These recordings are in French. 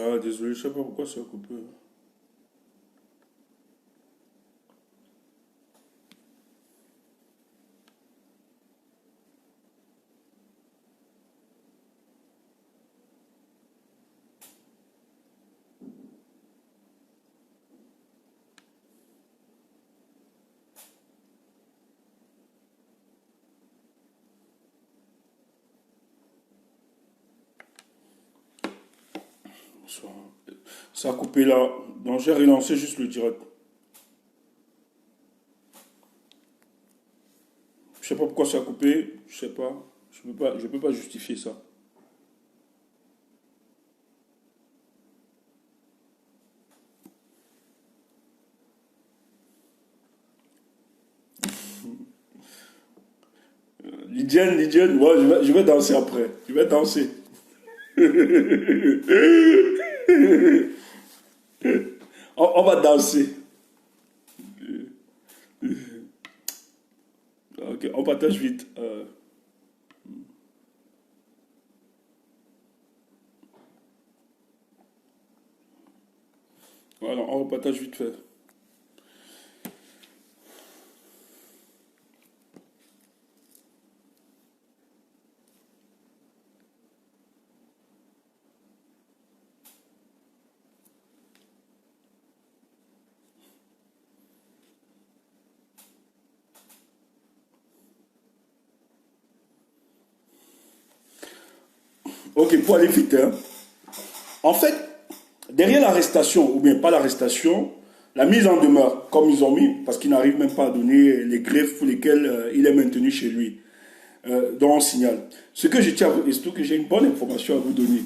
Ah, désolé, je sais pas pourquoi ça a coupé. Ça, ça a coupé là. Donc j'ai relancé juste le direct. Je sais pas pourquoi ça a coupé. Je sais pas. Je peux pas justifier ça. Lydiane, ouais, je vais danser après. Je vais danser. On va danser. Ok, on partage vite. Voilà, on partage vite fait. Ok, pour aller vite, hein. En fait, derrière l'arrestation, ou bien pas l'arrestation, la mise en demeure, comme ils ont mis, parce qu'ils n'arrivent même pas à donner les griefs pour lesquels il est maintenu chez lui, dont on signale. Ce que je tiens à vous, et surtout que j'ai une bonne information à vous donner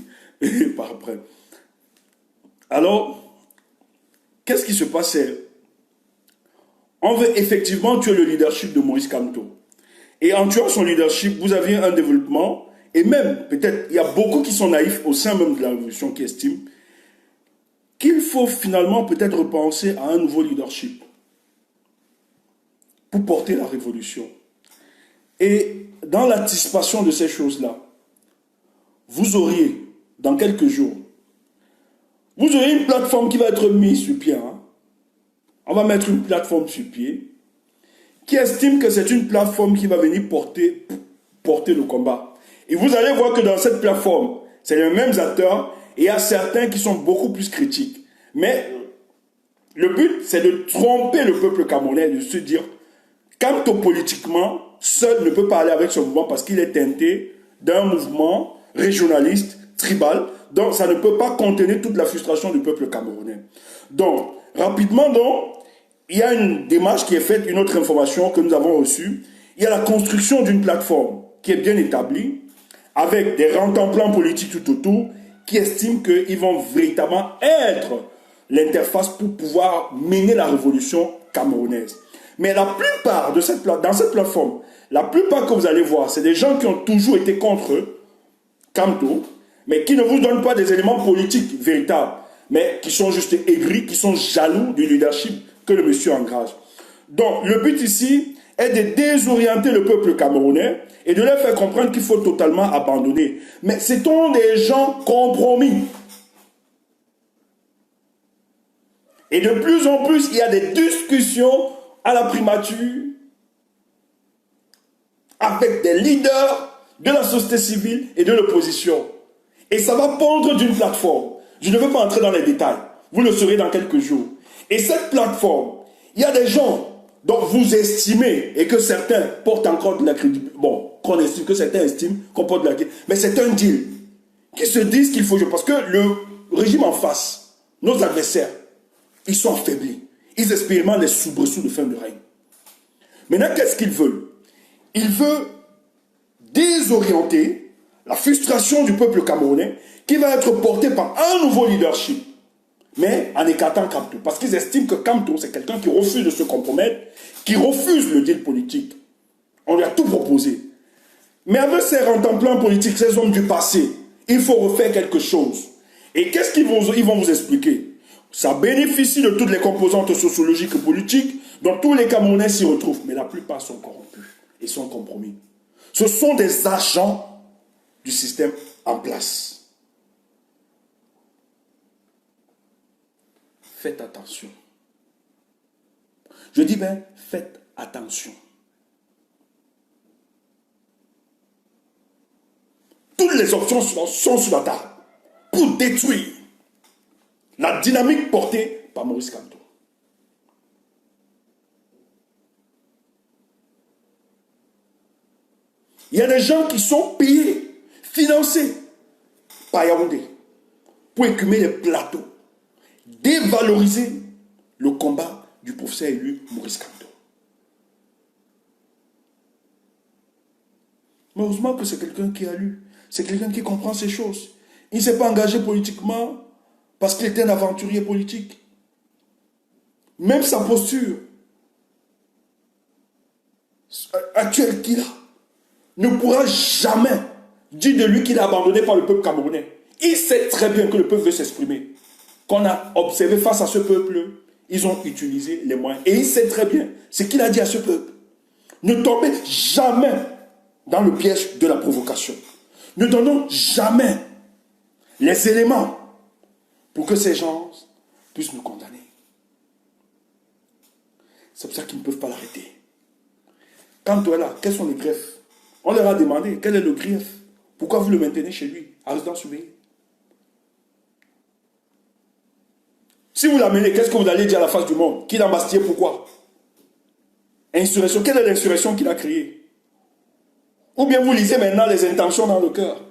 par après. Alors, qu'est-ce qui se passait? On veut effectivement tuer le leadership de Maurice Kamto. Et en tuant son leadership, vous aviez un développement, et même, peut-être, il y a beaucoup qui sont naïfs au sein même de la révolution qui estiment qu'il faut finalement peut-être repenser à un nouveau leadership pour porter la révolution. Et dans l'anticipation de ces choses-là, vous auriez, dans quelques jours, vous aurez une plateforme qui va être mise sur pied. Hein. On va mettre une plateforme sur pied qui estime que c'est une plateforme qui va venir porter le combat. Et vous allez voir que dans cette plateforme, c'est les mêmes acteurs et il y a certains qui sont beaucoup plus critiques. Mais le but, c'est de tromper le peuple camerounais, de se dire, quant au politiquement, seul ne peut pas aller avec ce mouvement parce qu'il est teinté d'un mouvement régionaliste, tribal, donc ça ne peut pas contenir toute la frustration du peuple camerounais. Donc, rapidement, donc, il y a une démarche qui est faite, une autre information que nous avons reçue. Il y a la construction d'une plateforme qui est bien établie, avec des rentemplants politiques tout autour, qui estiment qu'ils vont véritablement être l'interface pour pouvoir mener la révolution camerounaise. Mais la plupart dans cette plateforme, la plupart que vous allez voir, c'est des gens qui ont toujours été contre Kamto, mais qui ne vous donnent pas des éléments politiques véritables, mais qui sont juste aigris, qui sont jaloux du leadership que le monsieur engage. Donc, le but ici est de désorienter le peuple camerounais et de leur faire comprendre qu'il faut totalement abandonner. Mais ce sont des gens compromis. Et de plus en plus, il y a des discussions à la primature avec des leaders de la société civile et de l'opposition. Et ça va pondre d'une plateforme. Je ne veux pas entrer dans les détails. Vous le saurez dans quelques jours. Et cette plateforme, il y a des gens dont vous estimez et que certains portent encore de la crédibilité. Bon, qu'on estime, que certains estiment qu'on porte de la crédibilité. Mais c'est un deal. Qui se disent qu'il faut jouer. Parce que le régime en face, nos adversaires, ils sont affaiblis. Ils expérimentent les soubresauts de fin de règne. Maintenant, qu'est-ce qu'ils veulent? Ils veulent désorienter la frustration du peuple camerounais qui va être portée par un nouveau leadership, mais en écartant Kamto. Parce qu'ils estiment que Kamto, c'est quelqu'un qui refuse de se compromettre, qui refuse le deal politique. On lui a tout proposé. Mais avec ces rentemplants politiques, ces hommes du passé, il faut refaire quelque chose. Et qu'est-ce qu'ils vont vous expliquer? Ça bénéficie de toutes les composantes sociologiques et politiques dont tous les Camerounais s'y retrouvent. Mais la plupart sont corrompus et sont compromis. Ce sont des agents du système en place. Faites attention. Je dis bien, faites attention. Toutes les options sont sur la table pour détruire la dynamique portée par Maurice Kamto. Il y a des gens qui sont payés, financés par Yaoundé pour écumer les plateaux, dévaloriser le combat du professeur élu Maurice Kamto. Mais heureusement que c'est quelqu'un qui a lu, c'est quelqu'un qui comprend ces choses. Il ne s'est pas engagé politiquement parce qu'il était un aventurier politique. Même sa posture actuelle qu'il a ne pourra jamais dire de lui qu'il est abandonné par le peuple camerounais. Il sait très bien que le peuple veut s'exprimer. Qu'on a observé face à ce peuple, ils ont utilisé les moyens. Et il sait très bien ce qu'il a dit à ce peuple. Ne tombez jamais dans le piège de la provocation. Ne donnons jamais les éléments pour que ces gens puissent nous condamner. C'est pour ça qu'ils ne peuvent pas l'arrêter. Quand on est là, quels sont les griefs? On leur a demandé quel est le grief. Pourquoi vous le maintenez chez lui, à résidence surveillée? Si vous l'amenez, qu'est-ce que vous allez dire à la face du monde? Qu'il a embastillé, pourquoi? Insurrection. Quelle est l'insurrection qu'il a créée? Ou bien vous lisez maintenant les intentions dans le cœur.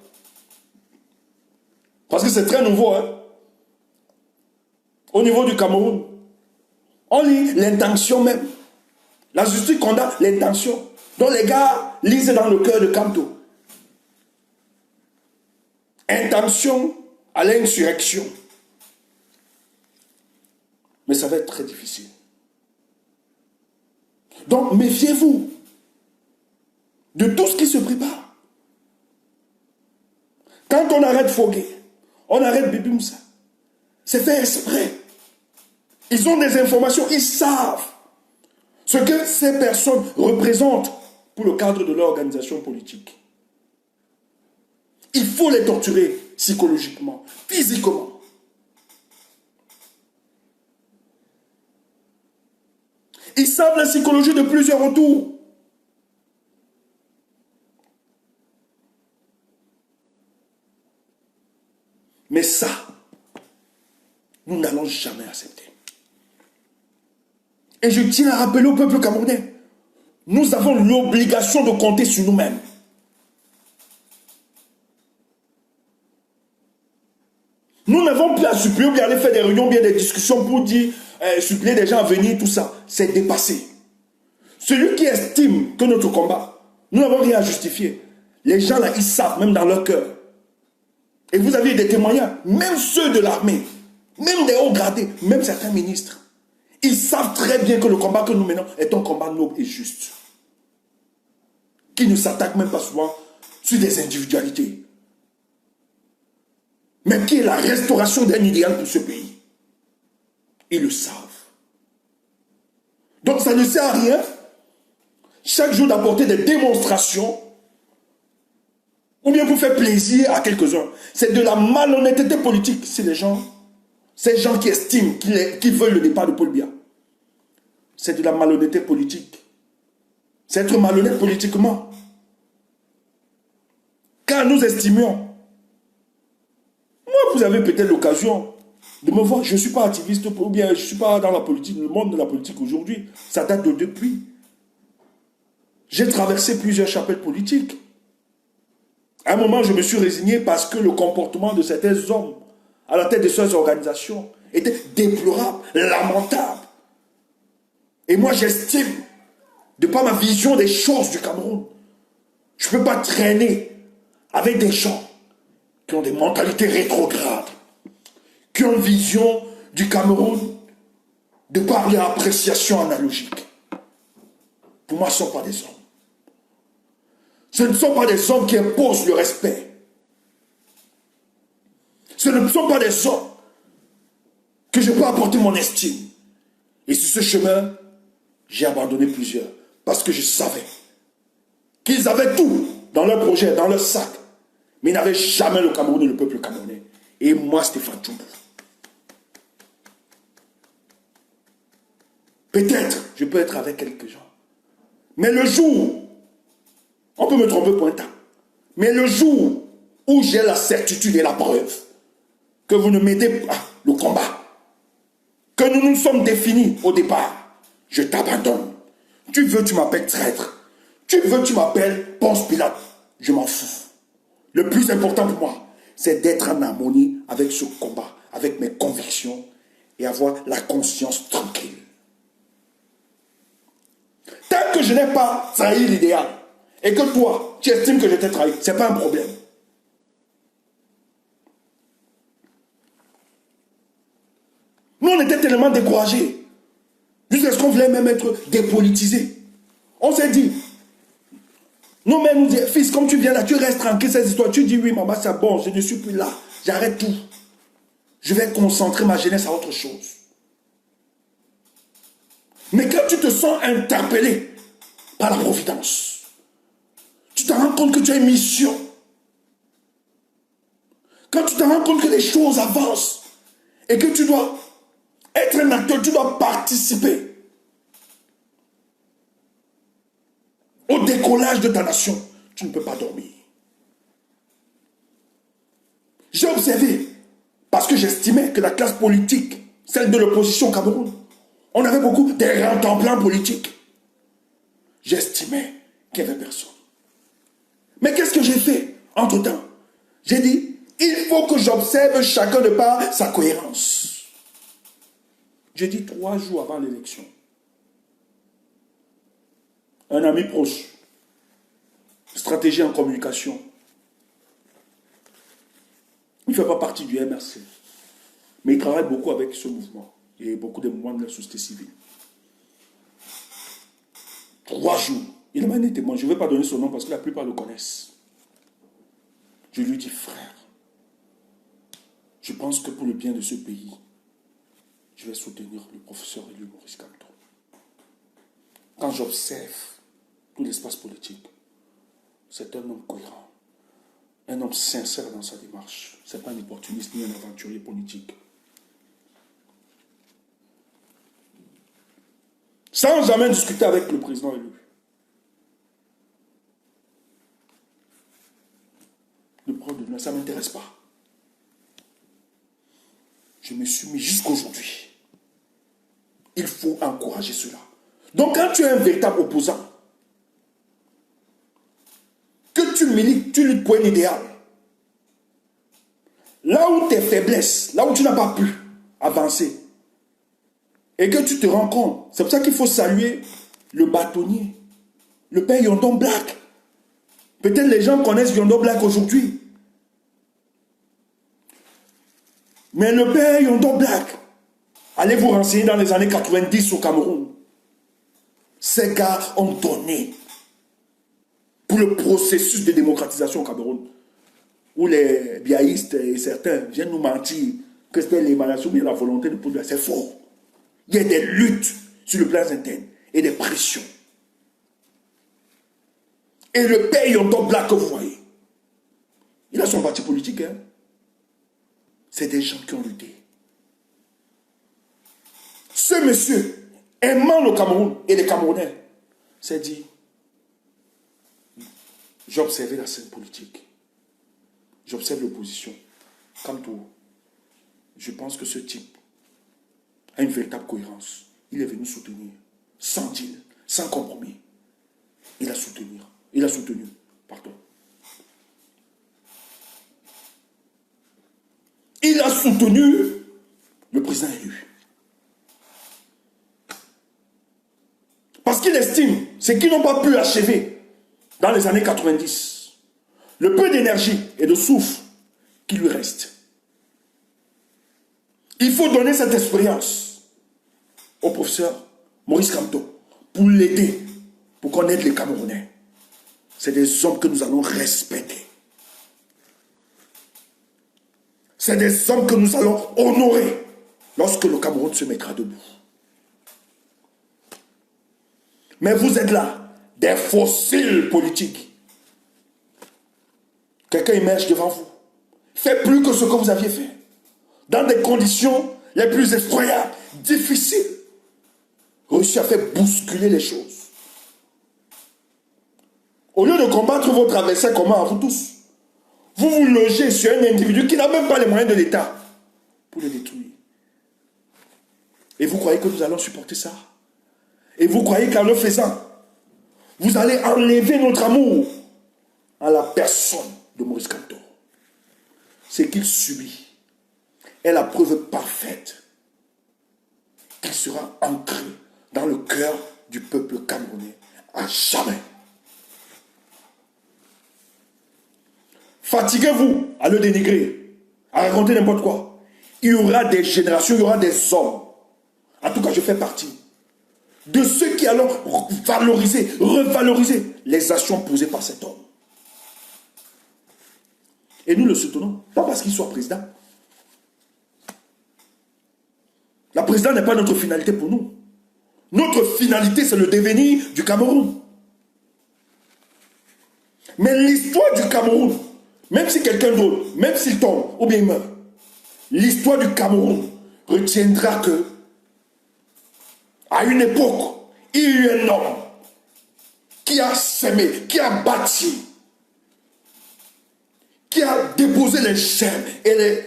Parce que c'est très nouveau, hein? Au niveau du Cameroun, on lit l'intention même. La justice condamne l'intention. Donc les gars lisent dans le cœur de Kamto. Intention à l'insurrection. Mais ça va être très difficile. Donc méfiez-vous de tout ce qui se prépare. Quand on arrête Fogué, on arrête Bibi Moussa, c'est fait exprès. Ils ont des informations, ils savent ce que ces personnes représentent pour le cadre de leur organisation politique. Il faut les torturer psychologiquement, physiquement. Ils savent la psychologie de plusieurs retours. Mais ça, nous n'allons jamais accepter. Et je tiens à rappeler au peuple camerounais, nous avons l'obligation de compter sur nous-mêmes. Nous n'avons plus à supplier ou bien aller faire des réunions, bien des discussions pour dire, supplier des gens à venir, tout ça. C'est dépassé. Celui qui estime que notre combat, nous n'avons rien à justifier. Les gens là, ils savent, même dans leur cœur. Et vous avez des témoignages, même ceux de l'armée, même des hauts gradés, même certains ministres. Ils savent très bien que le combat que nous menons est un combat noble et juste. Qui ne s'attaque même pas souvent sur des individualités. Mais qui est la restauration d'un idéal pour ce pays. Ils le savent. Donc ça ne sert à rien chaque jour d'apporter des démonstrations ou bien pour faire plaisir à quelques-uns. C'est de la malhonnêteté politique. C'est les gens, ces gens qui estiment qu'ils veulent le départ de Paul Biya. C'est de la malhonnêteté politique. C'est être malhonnête politiquement. Car nous estimions, moi vous avez peut-être l'occasion de me voir, je ne suis pas activiste ou bien je ne suis pas dans la politique, le monde de la politique aujourd'hui. Ça date de depuis. J'ai traversé plusieurs chapelles politiques. À un moment, je me suis résigné parce que le comportement de certains hommes à la tête de ces organisations était déplorable, lamentable. Et moi, j'estime, de par ma vision des choses du Cameroun, je ne peux pas traîner avec des gens qui ont des mentalités rétrogrades, qui ont une vision du Cameroun de par leur appréciation analogique. Pour moi, ce ne sont pas des hommes. Ce ne sont pas des hommes qui imposent le respect. Ce ne sont pas des hommes que je peux apporter mon estime. Et sur ce chemin, j'ai abandonné plusieurs. Parce que je savais qu'ils avaient tout dans leur projet, dans leur sac. Mais ils n'avaient jamais le Cameroun et le peuple camerounais. Et moi, Stéphane Tchoubou. Peut-être, je peux être avec quelques gens. Mais le jour, on peut me tromper pour un temps. Mais le jour où j'ai la certitude et la preuve que vous ne m'aidez pas le combat, que nous nous sommes définis au départ, je t'abandonne. Tu veux, tu m'appelles traître. Tu veux, tu m'appelles Ponce Pilate. Je m'en fous. Le plus important pour moi, c'est d'être en harmonie avec ce combat, avec mes convictions et avoir la conscience tranquille. Tant que je n'ai pas trahi l'idéal et que toi, tu estimes que je t'ai trahi, ce n'est pas un problème. Nous, on était tellement découragés. Jusqu'à ce qu'on voulait même être dépolitisés. On s'est dit, nous-mêmes nous disons, fils, comme tu viens là, tu restes tranquille, cette histoire. Tu dis, oui, maman, c'est bon, je ne suis plus là. J'arrête tout. Je vais concentrer ma jeunesse à autre chose. Mais quand tu te sens interpellé par la providence, tu te rends compte que tu as une mission. Quand tu te rends compte que les choses avancent et que tu dois être un acteur, tu dois participer au décollage de ta nation, tu ne peux pas dormir. J'ai observé, parce que j'estimais que la classe politique, celle de l'opposition au Cameroun, on avait beaucoup des rents-en-plein politiques. J'estimais qu'il n'y avait personne. Mais qu'est-ce que j'ai fait entre-temps? J'ai dit, il faut que j'observe chacun de par sa cohérence. J'ai dit 3 jours avant l'élection. Un ami proche, stratégie en communication. Il ne fait pas partie du MRC. Mais il travaille beaucoup avec ce mouvement. Et beaucoup de mouvements de la société civile. 3 jours. Il m'a dit témoin. Je ne vais pas donner son nom parce que la plupart le connaissent. Je lui dis, frère, je pense que pour le bien de ce pays, je vais soutenir le professeur élu Maurice Kamto. Quand j'observe tout l'espace politique, c'est un homme cohérent, un homme sincère dans sa démarche. Ce n'est pas un opportuniste ni un aventurier politique. Sans jamais discuter avec le président élu. Le problème de nous, ça ne m'intéresse pas. Je me suis mis jusqu'aujourd'hui. Il faut encourager cela. Donc quand tu es un véritable opposant, que tu milites, tu luttes pour un idéal, là où tes faiblesses, là où tu n'as pas pu avancer, et que tu te rends compte, c'est pour ça qu'il faut saluer le bâtonnier, le père Yondon Black. Peut-être les gens connaissent Yondon Black aujourd'hui. Mais le père Yondon Black, allez vous renseigner dans les années 90 au Cameroun. Ces gars ont donné pour le processus de démocratisation au Cameroun, où les biaïstes et certains viennent nous mentir que c'était l'émanation de la volonté de pouvoir. C'est faux. Il y a des luttes sur le plan interne et des pressions. Et le père Yondon Black que vous voyez, il a son parti politique. Hein? C'est des gens qui ont lutté. Ce monsieur, aimant le Cameroun et les Camerounais, s'est dit, j'ai observé la scène politique. J'observe l'opposition. Quant au, je pense que ce type a une véritable cohérence. Il est venu soutenir, sans deal, sans compromis. Il a soutenu, pardon. Il a soutenu le président élu. Parce qu'il estime ce qu'ils n'ont pas pu achever dans les années 90. le peu d'énergie et de souffle qui lui reste. Il faut donner cette expérience au professeur Maurice Kamto pour l'aider, pour qu'on aide les Camerounais. C'est des hommes que nous allons respecter. C'est des hommes que nous allons honorer lorsque le Cameroun se mettra debout. Mais vous êtes là, des fossiles politiques. Quelqu'un émerge devant vous, fait plus que ce que vous aviez fait, dans des conditions les plus effroyables, difficiles, réussit à faire bousculer les choses. Au lieu de combattre votre adversaire commun à vous tous, vous vous logez sur un individu qui n'a même pas les moyens de l'État pour le détruire. Et vous croyez que nous allons supporter ça? Et vous croyez qu'en le faisant, vous allez enlever notre amour à la personne de Maurice Kamto? Ce qu'il subit est la preuve parfaite qu'il sera ancré dans le cœur du peuple camerounais à jamais. Fatiguez-vous à le dénigrer, à raconter n'importe quoi. Il y aura des générations, il y aura des hommes. En tout cas, je fais partie de ceux qui allons valoriser, revaloriser les actions posées par cet homme. Et nous le soutenons, pas parce qu'il soit président. La présidence n'est pas notre finalité pour nous. Notre finalité, c'est le devenir du Cameroun. Mais l'histoire du Cameroun, même si quelqu'un d'autre, même s'il tombe ou bien il meurt, l'histoire du Cameroun retiendra que, à une époque, il y a eu un homme qui a semé, qui a bâti, qui a déposé les germes et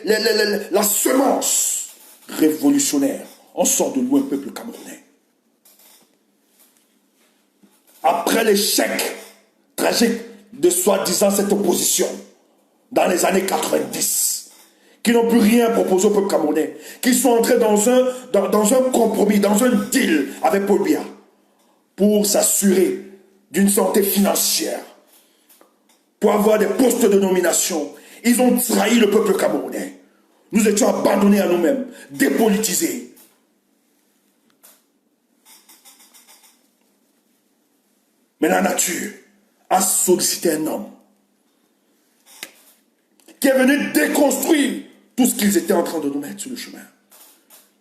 la semence révolutionnaire. On sort de loin, peuple camerounais. Après l'échec tragique de soi-disant cette opposition, dans les années 90, qui n'ont plus rien proposé au peuple camerounais, qui sont entrés dans un compromis, dans un deal avec Paul Biya, pour s'assurer d'une santé financière, pour avoir des postes de nomination. Ils ont trahi le peuple camerounais. Nous étions abandonnés à nous-mêmes, dépolitisés. Mais la nature a sollicité un homme qui est venu déconstruire tout ce qu'ils étaient en train de nous mettre sur le chemin.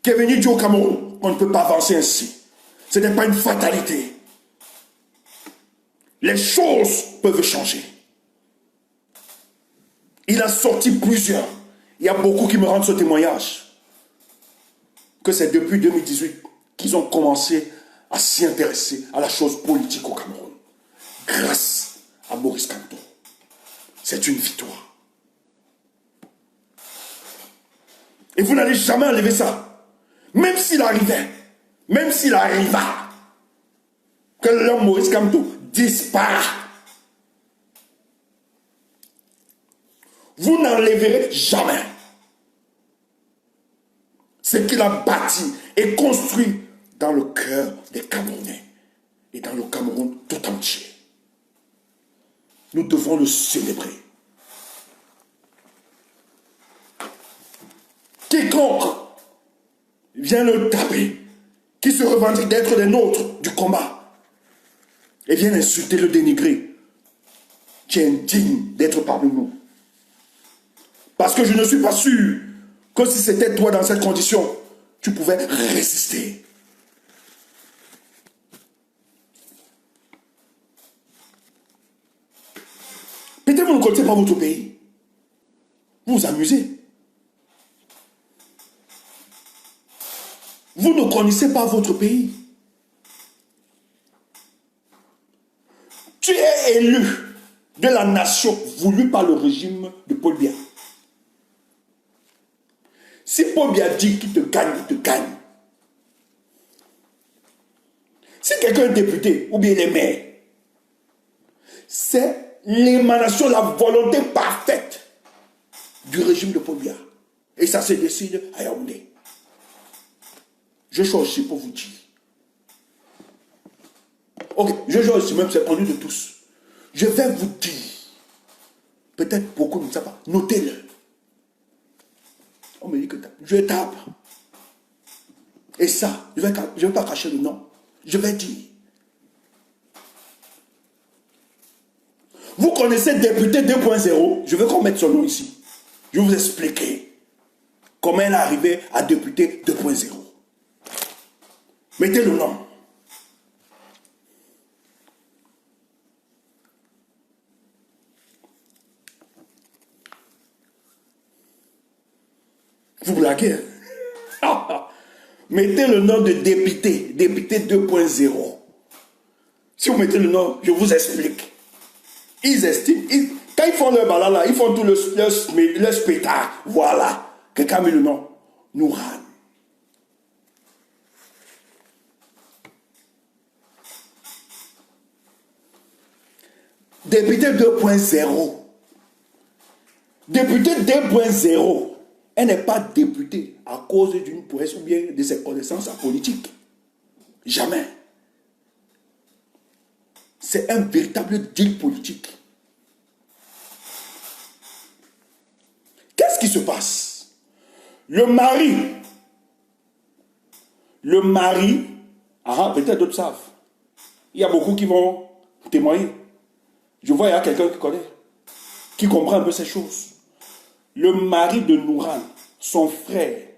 Qui est venu dire au Cameroun, on ne peut pas avancer ainsi. Ce n'est pas une fatalité. Les choses peuvent changer. Il a sorti plusieurs. Il y a beaucoup qui me rendent ce témoignage. Que c'est depuis 2018 qu'ils ont commencé à s'y intéresser à la chose politique au Cameroun. Grâce à Maurice Kamto. C'est une victoire. Et vous n'allez jamais enlever ça. Même s'il arrivait, même s'il arriva, que l'homme Maurice Kamto disparaît, vous n'enlèverez jamais ce qu'il a bâti et construit dans le cœur des Camerounais et dans le Cameroun tout entier. Nous devons le célébrer. Quiconque vient le taper, qui se revendique d'être des nôtres du combat, et vient insulter, le dénigrer, tu es indigne d'être parmi nous. Parce que je ne suis pas sûr que si c'était toi dans cette condition, tu pouvais résister. Peut-être vous ne connaissez pas votre pays. Vous vous amusez. Vous ne connaissez pas votre pays. Tu es élu de la nation voulue par le régime de Paul Biya. Si Paul Biya dit qu'il te gagne, il te gagne. Si quelqu'un est député ou bien il est maire, c'est l'émanation, la volonté parfaite du régime de Paul Biya. Et ça se décide à Yaoundé. Je suis aussi pour vous dire. Ok, je suis même, c'est connu de tous. Je vais vous dire Peut-être beaucoup ne savent pas. Notez-le. On me dit que je tape. Et ça, je ne vais pas cacher le nom. Je vais dire. Vous connaissez député 2.0? Je veux qu'on mette son nom ici. Je vais vous expliquer comment elle est arrivée à député 2.0. Mettez le nom. Vous blaguez, hein? Mettez le nom de député 2.0. Si vous mettez le nom, je vous explique. Ils estiment, quand ils font leur balala, ils font tout le spectacle. Voilà. Quelqu'un met le nom. Nourhan. Député 2.0. Député 2.0. Elle n'est pas députée à cause d'une prouesse ou bien de ses connaissances en politique. Jamais. C'est un véritable deal politique. Qu'est-ce qui se passe? Le mari, peut-être d'autres savent. Il y a beaucoup qui vont témoigner. Je vois, il y a quelqu'un qui connaît, qui comprend un peu ces choses. Le mari de Nourhan, son frère,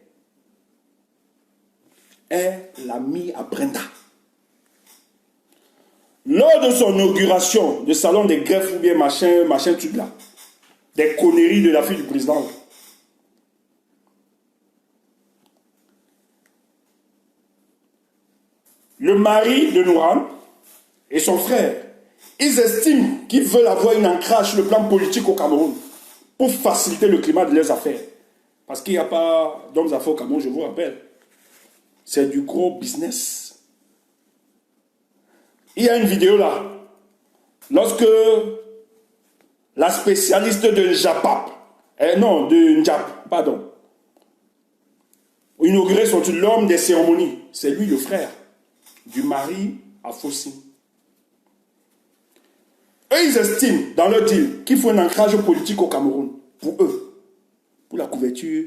est l'ami à Brenda. Lors de son inauguration, de salon des greffes ou bien machin truc là, des conneries de la fille du président. Le mari de Nourhan et son frère, ils estiment qu'ils veulent avoir une ancrage sur le plan politique au Cameroun pour faciliter le climat de leurs affaires. Parce qu'il n'y a pas d'hommes d'affaires au Cameroun, je vous rappelle. C'est du gros business. Il y a une vidéo là. Lorsque la spécialiste de Njapap, de Njap, pardon, inauguré son titre, l'homme des cérémonies, c'est lui le frère du mari à Fossi. Eux, ils estiment dans leur deal qu'il faut un ancrage politique au Cameroun, pour eux, pour la couverture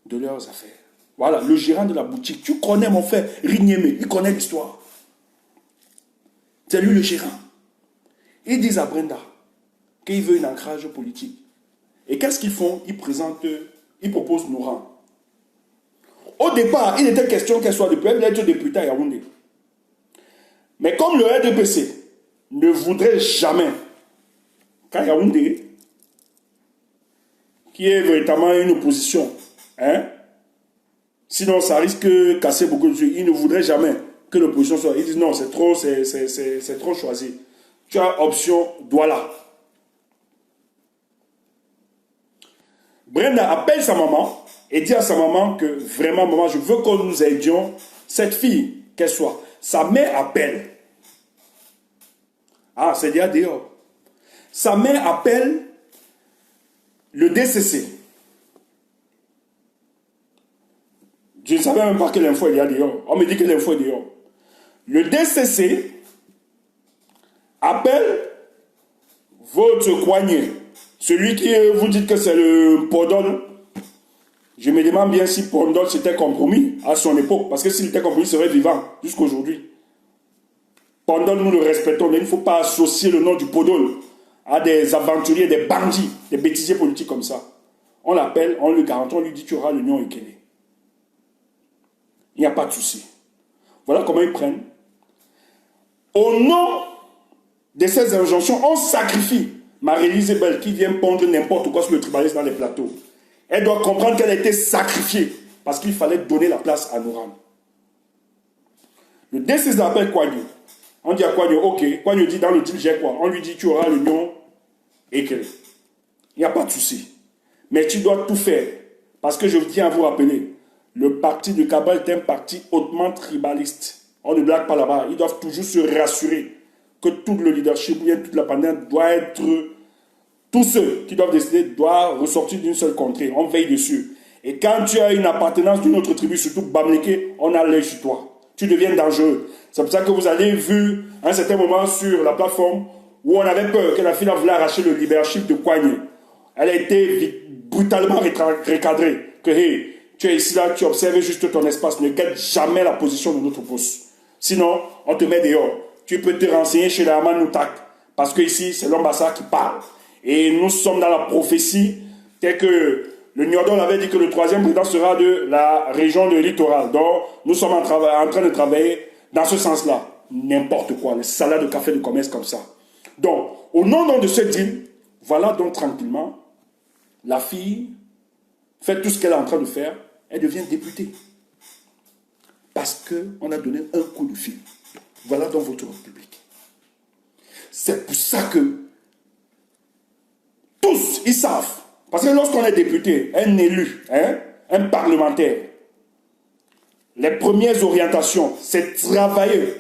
de leurs affaires. Voilà, le gérant de la boutique. Tu connais mon frère Rigneme, il connaît l'histoire. C'est lui le gérant. Ils disent à Brenda qu'il veut un ancrage politique. Et qu'est-ce qu'ils font? Ils proposent Nourhan. Au départ, il était question qu'elle soit députée à Yaoundé. Mais comme le RDPC ne voudrait jamais qu'à Yaoundé, qui est véritablement une opposition, sinon ça risque de casser beaucoup de choses, ils ne voudraient jamais que l'opposition soit. Ils disent non, c'est trop choisi. Tu as option Douala. Brenda appelle sa maman et dit à sa maman que vraiment, maman, je veux que nous aidions cette fille, qu'elle soit. Sa mère appelle. Ah, c'est déjà dehors. Sa mère appelle le DCC. Je ne savais même pas que l'info est déjà dehors. On me dit que l'info est dehors. Le DCC appelle votre coignet. Celui qui vous dit que c'est le Pondol. Je me demande bien si Pondol s'était compromis à son époque. Parce que s'il était compromis, il serait vivant jusqu'à aujourd'hui. Pondol, nous le respectons, mais il ne faut pas associer le nom du Pondol à des aventuriers, des bandits, des bêtisiers politiques comme ça. On l'appelle, on le garantit, on lui dit tu auras l'union Ekele. Il n'y a pas de souci. Voilà comment ils prennent. Au nom de ces injonctions, on sacrifie Marie-Lise Ebel qui vient pondre n'importe quoi sur le tribalisme dans les plateaux. Elle doit comprendre qu'elle a été sacrifiée parce qu'il fallait donner la place à Nourhan. Le DCC appelle Kouagnou. On dit à Kouagnou, ok. Kouagnou dit dans le deal, j'ai quoi? On lui dit, tu auras l'union Ekele. Il n'y a pas de souci. Mais tu dois tout faire. Parce que je tiens à vous rappeler, le parti de Kabal est un parti hautement tribaliste. On ne blague pas là-bas. Ils doivent toujours se rassurer que tout le leadership, bien toute la pandémie doit être... Tous ceux qui doivent décider doivent ressortir d'une seule contrée. On veille dessus. Et quand tu as une appartenance d'une autre tribu, surtout Bamleke, on a l'œil sur toi. Tu deviens dangereux. C'est pour ça que vous avez vu à un certain moment sur la plateforme où on avait peur que la fille voulait arracher le leadership de Kouagné. elle a été brutalement recadrée. Que hey, tu es ici là, tu observes juste ton espace, ne guette jamais la position de notre boss. Sinon, on te met dehors. Tu peux te renseigner chez la Manoutak. Parce que ici, c'est l'ambassade qui parle. Et nous sommes dans la prophétie, tel que le Niordon avait dit que le troisième président sera de la région de littoral. Donc, nous sommes en train de travailler dans ce sens-là. N'importe quoi, les salades de café de commerce comme ça. Donc, au nom de ce deal, voilà donc tranquillement, la fille fait tout ce qu'elle est en train de faire, elle devient députée. Parce qu'on a donné un coup de fil. Voilà donc votre République. C'est pour ça que tous, ils savent. Parce que lorsqu'on est député, un élu, un parlementaire, les premières orientations, c'est travailler,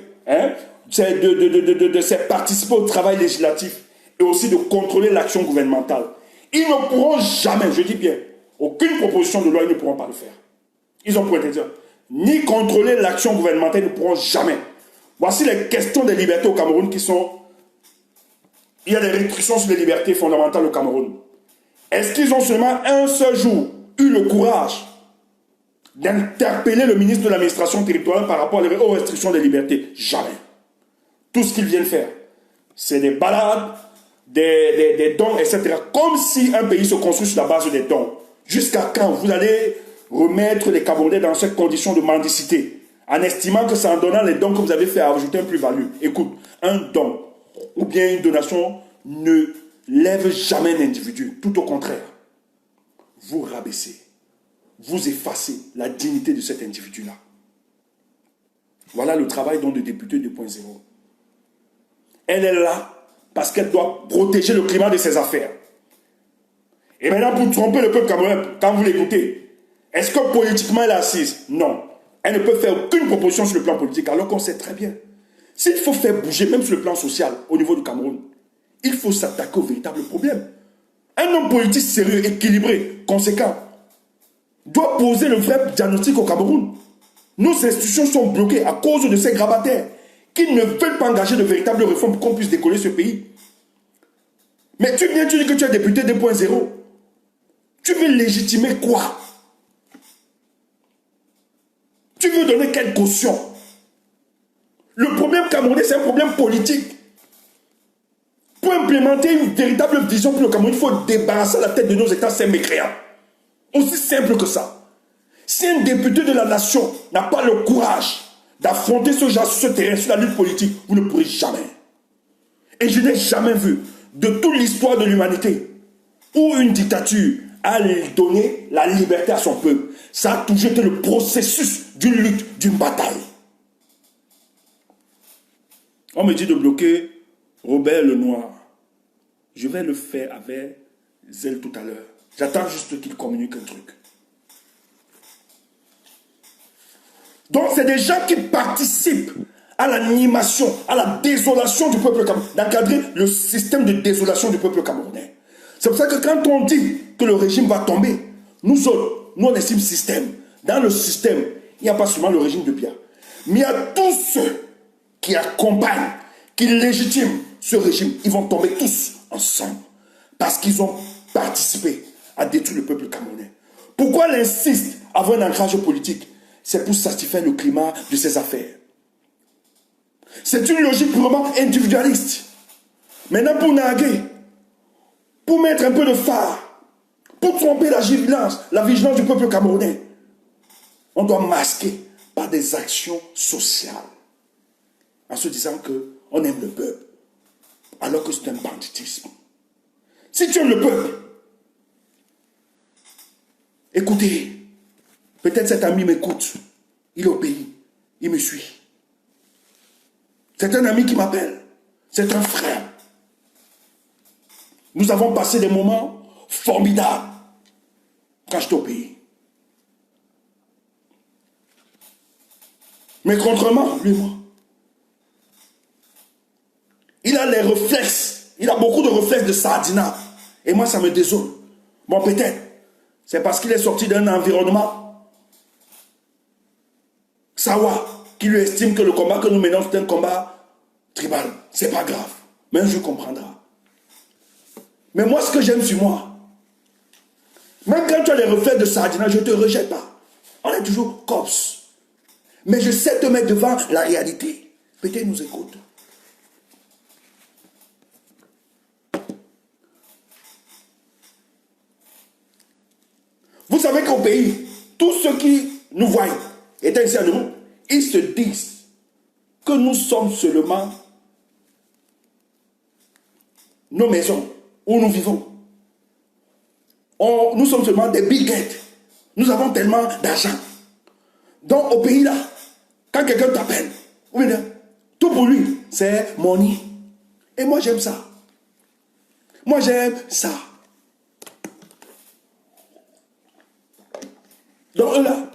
c'est participer au travail législatif et aussi de contrôler l'action gouvernementale. Ils ne pourront jamais, je dis bien, aucune proposition de loi, ils ne pourront pas le faire. Ils ont pour interdire. Ni contrôler l'action gouvernementale, ils ne pourront jamais. Voici les questions des libertés au Cameroun qui sont... Il y a des restrictions sur les libertés fondamentales au Cameroun. Est-ce qu'ils ont seulement un seul jour eu le courage d'interpeller le ministre de l'administration territoriale par rapport aux restrictions des libertés? Jamais. Tout ce qu'ils viennent faire, c'est des balades, des dons, etc. Comme si un pays se construit sur la base des dons. Jusqu'à quand vous allez remettre les Camerounais dans cette condition de mendicité, en estimant que c'est en donnant les dons que vous avez fait ajouter un plus-value? Écoute, un don ou bien une donation ne lève jamais un individu. Tout au contraire. Vous rabaissez, vous effacez la dignité de cet individu-là. Voilà le travail donc de député 2.0. Elle est là parce qu'elle doit protéger le climat de ses affaires. Et maintenant, pour tromper le peuple camerounais, quand vous l'écoutez, est-ce que politiquement elle est assise? Non. Elle ne peut faire aucune proposition sur le plan politique, alors qu'on sait très bien. S'il faut faire bouger, même sur le plan social, au niveau du Cameroun, il faut s'attaquer au véritable problème. Un homme politique sérieux, équilibré, conséquent, doit poser le vrai diagnostic au Cameroun. Nos institutions sont bloquées à cause de ces grabataires qui ne veulent pas engager de véritables réformes pour qu'on puisse décoller ce pays. Mais tu viens, tu dis que tu es député 2.0. Tu veux légitimer quoi? Tu veux donner quelle caution? Le problème camerounais, c'est un problème politique. Pour implémenter une véritable vision pour le Cameroun, il faut débarrasser la tête de nos États, ces mécréants. Aussi simple que ça. Si un député de la nation n'a pas le courage d'affronter ce genre sur ce terrain, sur la lutte politique, vous ne pourrez jamais. Et je n'ai jamais vu de toute l'histoire de l'humanité où une dictature a donné la liberté à son peuple. Ça a toujours été le processus d'une lutte, d'une bataille. On me dit de bloquer Robert Lenoir. Je vais le faire avec zèle tout à l'heure. J'attends juste qu'il communique un truc. Donc c'est des gens qui participent à l'animation, à la désolation du peuple camerounais, d'encadrer le système de désolation du peuple camerounais. C'est pour ça que quand on dit que le régime va tomber, nous autres, nous on estime système. Dans le système, il n'y a pas seulement le régime de Biya, mais il y a tous ceux qui accompagnent, qui légitiment ce régime. Ils vont tomber tous ensemble parce qu'ils ont participé à détruire le peuple camerounais. Pourquoi elle insiste à avoir un ancrage politique? C'est pour satisfaire le climat de ses affaires. C'est une logique purement individualiste. Maintenant, pour narguer, pour mettre un peu de phare, pour tromper la vigilance du peuple camerounais, on doit masquer par des actions sociales. En se disant qu'on aime le peuple, alors que c'est un banditisme. Si tu aimes le peuple, écoutez, peut-être cet ami m'écoute, il est au pays, il me suit. C'est un ami qui m'appelle, c'est un frère. Nous avons passé des moments formidables quand j'étais au pays. Mais contrairement, lui et moi, il a les réflexes, il a beaucoup de réflexes de sardinat. Et moi, ça me désole. Bon, peut-être, c'est parce qu'il est sorti d'un environnement Sawa, qui lui estime que le combat que nous menons, c'est un combat tribal. C'est pas grave. Mais un jour, il comprendra. Mais moi, ce que j'aime sur moi, Même quand tu as les reflets de sardinage, je ne te rejette pas. On est toujours cops. Mais je sais te mettre devant la réalité. Peut-être nous écoute. Vous savez qu'au pays, tous ceux qui nous voient, étant ici à nous, ils se disent que nous sommes seulement nos maisons où nous vivons. Nous sommes seulement des big Gates. Nous avons tellement d'argent. Donc au pays là, quand quelqu'un t'appelle, tout pour lui, c'est money. Et moi j'aime ça. Moi j'aime ça. Donc eux là,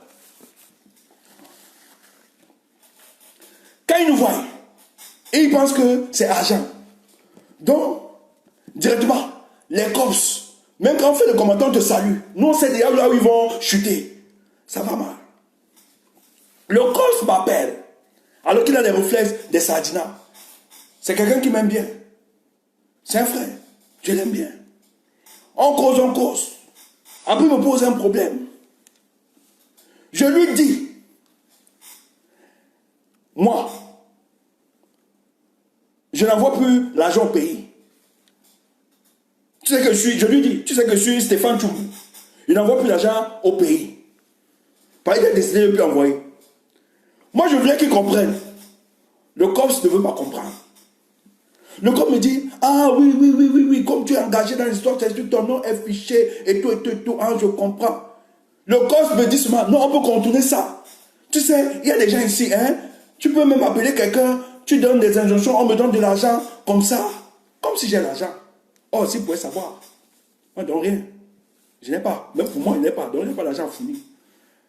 quand ils nous voient, et ils pensent que c'est argent. Donc, directement, les cops, même quand on fait le commentaire, on te salue. Nous on sait déjà là où ils vont chuter. Ça va mal. Le cops m'appelle, alors qu'il a les reflets des sardinas. C'est quelqu'un qui m'aime bien. C'est un frère. Je l'aime bien. On cause, on cause. Après, il me pose un problème. Je lui dis, moi, je n'envoie plus l'argent au pays. Tu sais que je lui dis, tu sais que je suis Stéphane Tchoubou. Il n'envoie plus l'argent au pays. Parce qu'il a décidé de ne plus envoyer. Moi, je voulais qu'il comprenne. Le COPS ne veut pas comprendre. Le COPS me dit, ah oui, comme tu es engagé dans l'histoire, ton nom est fiché et tout, ah, je comprends. Le COPS me dit seulement, non, on peut contourner ça. Tu sais, il y a des gens ici, hein, tu peux même appeler quelqu'un, tu donnes des injonctions, on me donne de l'argent, comme ça, comme si j'ai l'argent. Oh, si vous pouvez savoir, moi, je ne donne rien. Je n'ai pas, même pour moi, il n'est pas, donc il n'y a pas l'argent fourni.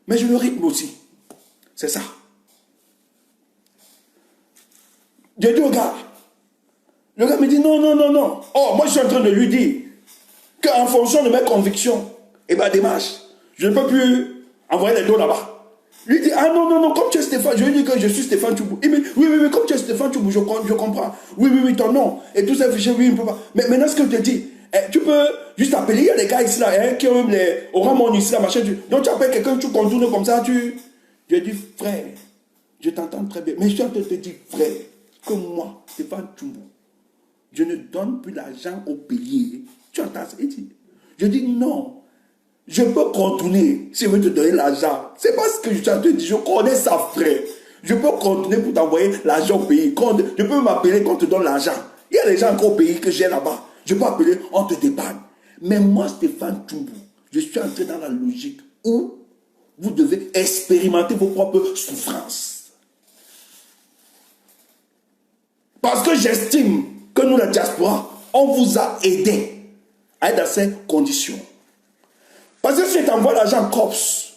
Mais je le rythme aussi. C'est ça. Je dis au gars, le gars me dit non. Oh, moi je suis en train de lui dire qu'en fonction de mes convictions et ma démarche, je ne peux plus envoyer les dons là-bas. Lui dit, ah non, comme tu es Stéphane, je lui dis que je suis Stéphane Tchoubou. Il me dit, oui, comme tu es Stéphane Tchoubou, je comprends. Oui, ton nom. Et tout ça, fichier, oui, il ne peut pas. Mais maintenant, ce que je te dis, tu peux juste appeler, il y a des gars ici, là, qui ont même les Oramon ici, là, machin. Donc tu appelles quelqu'un, tu contournes comme ça, Je dis, frère, je t'entends très bien. Mais je suis en train de te dire, frère, que moi, Stéphane Tchoubou, je ne donne plus l'argent au pays. Tu entends ça? Je dis, non. Je peux contourner si je veux te donner l'argent. C'est pas ce que je suis en train de dire. Je connais ça, frère. Je peux contourner pour t'envoyer l'argent au pays. Je peux m'appeler quand on te donne l'argent. Il y a des gens encore au pays que j'ai là-bas. Je peux appeler, on te dépanne. Mais moi, Stéphane Tchoubou, je suis entré dans la logique où vous devez expérimenter vos propres souffrances. Parce que j'estime que nous, la diaspora, on vous a aidé à être dans ces conditions. Parce que si je t'envoie l'argent COPS,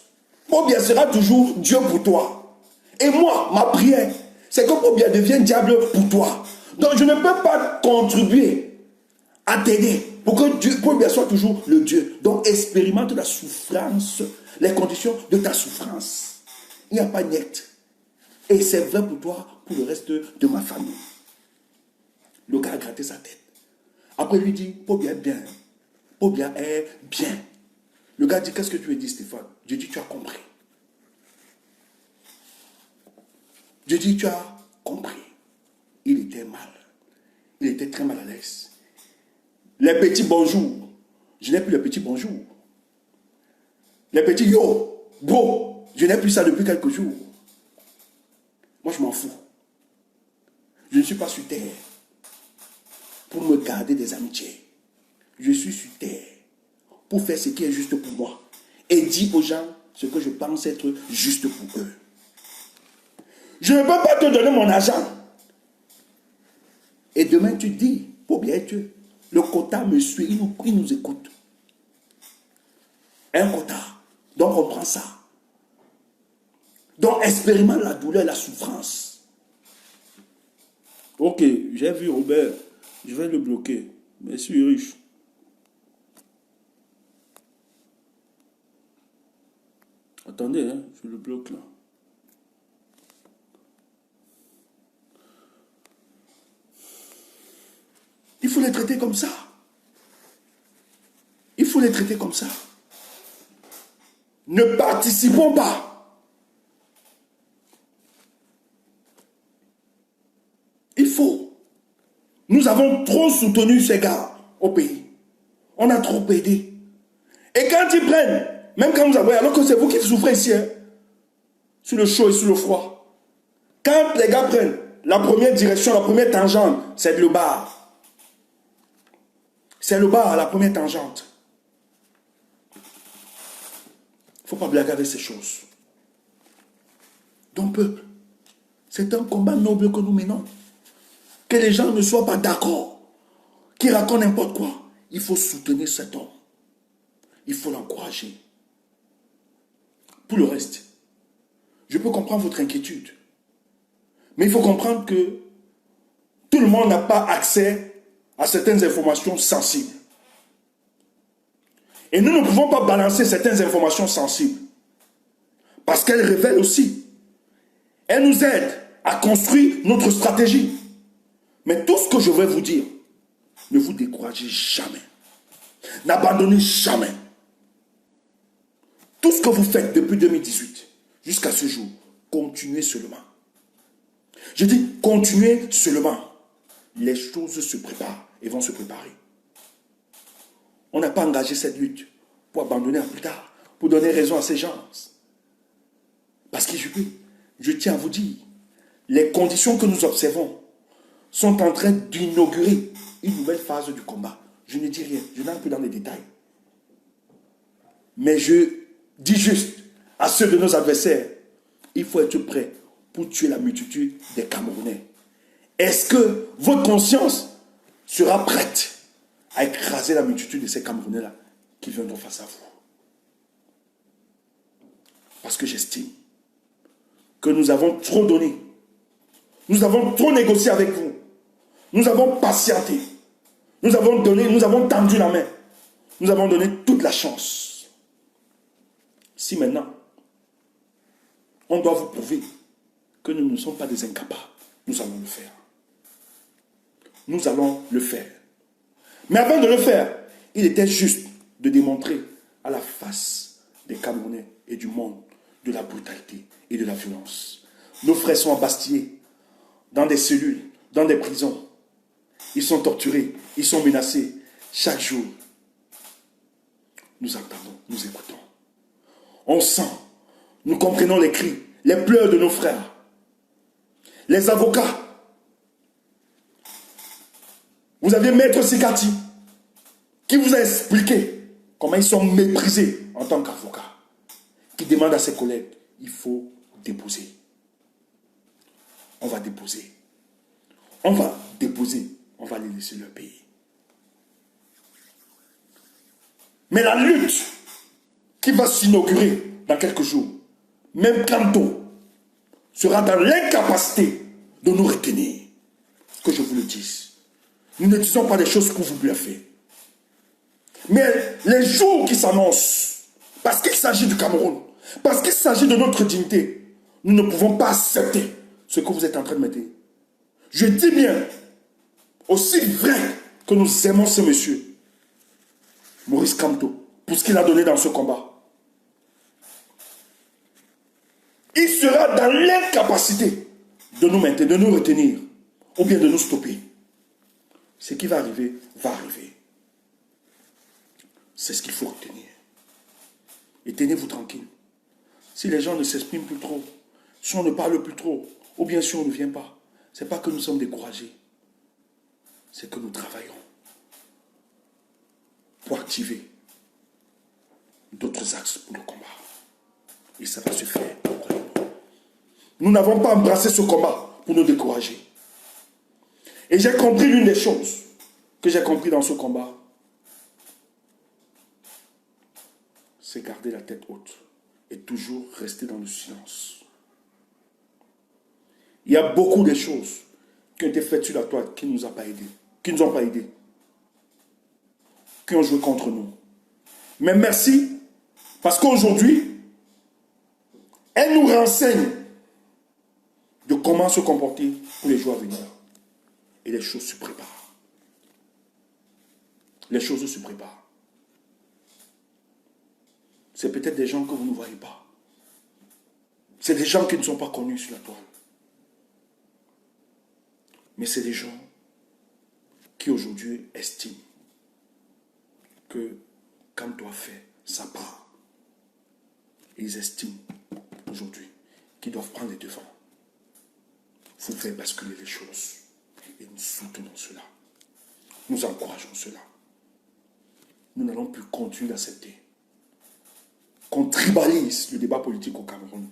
Pobia sera toujours Dieu pour toi. Et moi, ma prière, c'est que Pobia devienne diable pour toi. Donc je ne peux pas contribuer à t'aider pour que Pobia soit toujours le Dieu. Donc expérimente la souffrance, les conditions de ta souffrance. Il n'y a pas net. Et c'est vrai pour toi, pour le reste de ma famille. Le gars a gratté sa tête. Après, il lui dit, Pobia est bien. Pobia est bien. Le gars dit, qu'est-ce que tu veux dire, Stéphane? Je dis, tu as compris. Je dis, tu as compris. Il était mal. Il était très mal à l'aise. Les petits bonjours. Je n'ai plus les petits bonjours. Les petits yo, bro. Je n'ai plus ça depuis quelques jours. Moi, je m'en fous. Je ne suis pas sur terre pour me garder des amitiés. Je suis sur terre pour faire ce qui est juste pour moi et dire aux gens ce que je pense être juste pour eux. Je ne peux pas te donner mon argent. Et demain tu dis, pour bien Dieu, le quota me suit, il nous écoute. Un quota. Donc on prend ça. Donc expérimente la douleur et la souffrance. Ok, j'ai vu Robert, je vais le bloquer. Merci riche. Attendez, hein, je le bloque là. Il faut les traiter comme ça. Il faut les traiter comme ça. ne participons pas. Il faut. Nous avons trop soutenu ces gars au pays. On a trop aidé. Et quand ils prennent, même quand vous avez, alors que c'est vous qui souffrez ici, hein, sur le chaud et sur le froid, quand les gars prennent la première direction, la première tangente, c'est le bar. C'est le bar, la première tangente. Il ne faut pas blaguer avec ces choses. Donc, peuple, c'est un combat noble que nous menons. Que les gens ne soient pas d'accord, qu'ils racontent n'importe quoi. Il faut soutenir cet homme. Il faut l'encourager. Pour le reste, je peux comprendre votre inquiétude. Mais il faut comprendre que tout le monde n'a pas accès à certaines informations sensibles. Et nous ne pouvons pas balancer certaines informations sensibles. Parce qu'elles révèlent aussi. Elles nous aident à construire notre stratégie. Mais tout ce que je vais vous dire, ne vous découragez jamais. N'abandonnez jamais. Tout ce que vous faites depuis 2018 jusqu'à ce jour, continuez seulement. Je dis continuez seulement. Les choses se préparent et vont se préparer. On n'a pas engagé cette lutte pour abandonner à plus tard, pour donner raison à ces gens. Parce que je tiens à vous dire, les conditions que nous observons sont en train d'inaugurer une nouvelle phase du combat. Je ne dis rien, je n'entre plus dans les détails. Mais je dis juste à ceux de nos adversaires, il faut être prêt pour tuer la multitude des Camerounais. Est-ce que votre conscience sera prête à écraser la multitude de ces Camerounais-là qui viendront face à vous? Parce que j'estime que nous avons trop donné. Nous avons trop négocié avec vous. Nous avons patienté. Nous avons donné, nous avons tendu la main. Nous avons donné toute la chance. Si maintenant, on doit vous prouver que nous ne sommes pas des incapables, nous allons le faire. Nous allons le faire. Mais avant de le faire, il était juste de démontrer à la face des Camerounais et du monde de la brutalité et de la violence. Nos frères sont embastillés dans des cellules, dans des prisons. Ils sont torturés, ils sont menacés chaque jour. Nous entendons, nous écoutons. On sent, nous comprenons les cris, les pleurs de nos frères. Les avocats. Vous aviez Maître Sikati qui vous a expliqué comment ils sont méprisés en tant qu'avocats. Qui demande à ses collègues, il faut déposer. On va déposer. On va déposer. On va les laisser leur pays. Mais la lutte qui va s'inaugurer dans quelques jours, même Kanto, sera dans l'incapacité de nous retenir. Que je vous le dise. Nous ne disons pas des choses que vous bluffez. Mais les jours qui s'annoncent, parce qu'il s'agit du Cameroun, parce qu'il s'agit de notre dignité, nous ne pouvons pas accepter ce que vous êtes en train de me dire. Je dis bien, aussi vrai que nous aimons ce monsieur, Maurice Kamto, pour ce qu'il a donné dans ce combat, il sera dans l'incapacité de nous maintenir, de nous retenir, ou bien de nous stopper. Ce qui va arriver, va arriver. C'est ce qu'il faut retenir. Et tenez-vous tranquille. Si les gens ne s'expriment plus trop, si on ne parle plus trop, ou bien si on ne vient pas, ce n'est pas que nous sommes découragés. C'est que nous travaillons pour activer d'autres axes pour le combat. Et ça va se faire. Nous n'avons pas embrassé ce combat pour nous décourager. Et j'ai compris l'une des choses que j'ai compris dans ce combat. C'est garder la tête haute et toujours rester dans le silence. Il y a beaucoup de choses qui ont été faites sur la toile qui ne nous ont pas aidés, qui ne nous ont pas aidés, qui ont joué contre nous. Mais merci, parce qu'aujourd'hui, elle nous renseigne de comment se comporter pour les jours à venir. Et les choses se préparent. Les choses se préparent. c'est peut-être des gens que vous ne voyez pas. C'est des gens qui ne sont pas connus sur la toile. Mais c'est des gens qui aujourd'hui estiment que quand doit faire sa part, ils estiment aujourd'hui qu'ils doivent prendre les devants. Vous faire basculer les choses. Et nous soutenons cela. Nous encourageons cela. Nous n'allons plus continuer d'accepter qu'on tribalise le débat politique au Cameroun,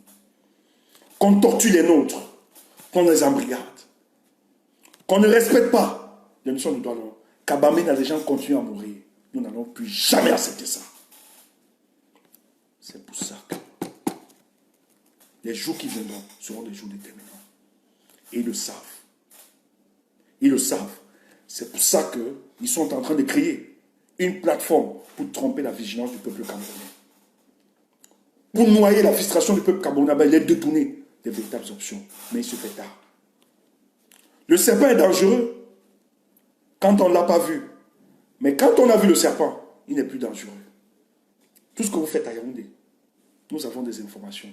qu'on tortue les nôtres, qu'on les embrigade, qu'on ne respecte pas les notions de droit de l'homme. Kabamé a des gens qui continuent à mourir. Nous n'allons plus jamais accepter ça. C'est pour ça que les jours qui viendront seront des jours déterminants. Et ils le savent. Ils le savent. C'est pour ça qu'ils sont en train de créer une plateforme pour tromper la vigilance du peuple camerounais. Pour noyer la frustration du peuple camerounais, il est détourné des véritables options. Mais il se fait tard. Le serpent est dangereux quand on ne l'a pas vu. Mais quand on a vu le serpent, il n'est plus dangereux. Tout ce que vous faites à Yaoundé, nous avons des informations.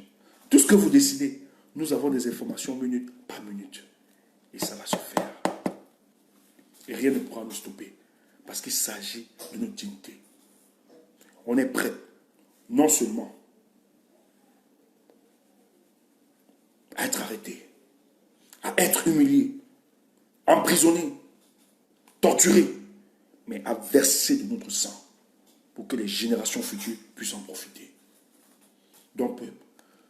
Tout ce que vous décidez, nous avons des informations minute par minute. Et ça va se faire. Et rien ne pourra nous stopper. Parce qu'il s'agit de notre dignité. On est prêt, non seulement à être arrêté, à être humilié, emprisonné, torturé, mais à verser de notre sang pour que les générations futures puissent en profiter. Donc, peuple,